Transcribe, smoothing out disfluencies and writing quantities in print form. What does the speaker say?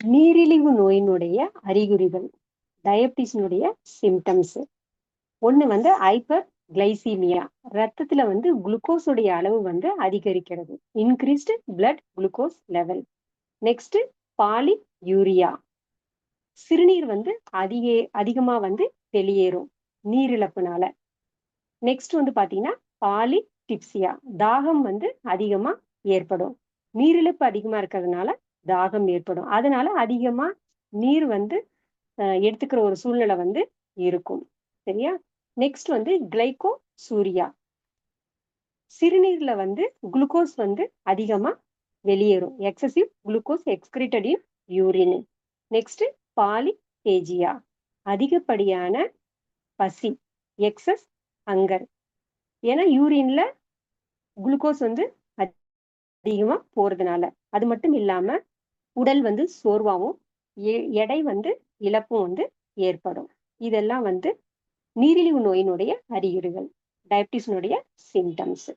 நீரிழிவு நோயினுடைய அறிகுறிகள், டயபிட்டிஸ்னுடைய சிம்டம்ஸ். ஒண்ணு வந்து ஹைப்பர் கிளைசீமியா, ரத்தத்துல வந்து குளுக்கோஸுடைய அளவு வந்து அதிகரிக்கிறது, increased blood glucose level. Next polyuria, சிறுநீர் வந்து அதிகமா வந்து வெளியேறும் நீரிழப்புனால. நெக்ஸ்ட் வந்து பாத்தீங்கன்னா பாலி டிப்சியா, தாகம் வந்து அதிகமா ஏற்படும். நீரிழப்பு அதிகமா இருக்கிறதுனால தாகம் ஏற்படும், அதனால அதிகமா நீர் வந்து எடுத்துக்கிற ஒரு சூழ்நிலை வந்து இருக்கும். சரியா? நெக்ஸ்ட் வந்து கிளைகோ சூரியா, சிறுநீர்ல வந்து குளுக்கோஸ் வந்து அதிகமா வெளியேறும், எக்ஸசிவ் குளுக்கோஸ் எக்ஸ்கிரீட்டட் இன் யூரின். நெக்ஸ்ட் பாலிபேஜியா, அதிகப்படியான பசி, எக்ஸஸ் ஹங்கர். ஏன்னா யூரின்ல குளுக்கோஸ் வந்து அதிகமா போறதுனால. அது மட்டும் இல்லாம உடல் வந்து சோர்வாகவும் எடை வந்து இழப்பும் வந்து ஏற்படும். இதெல்லாம் வந்து நீரிழிவு நோயினுடைய அறிகுறிகள், டயபிட்டிஸ்னுடைய சிம்டம்ஸ்.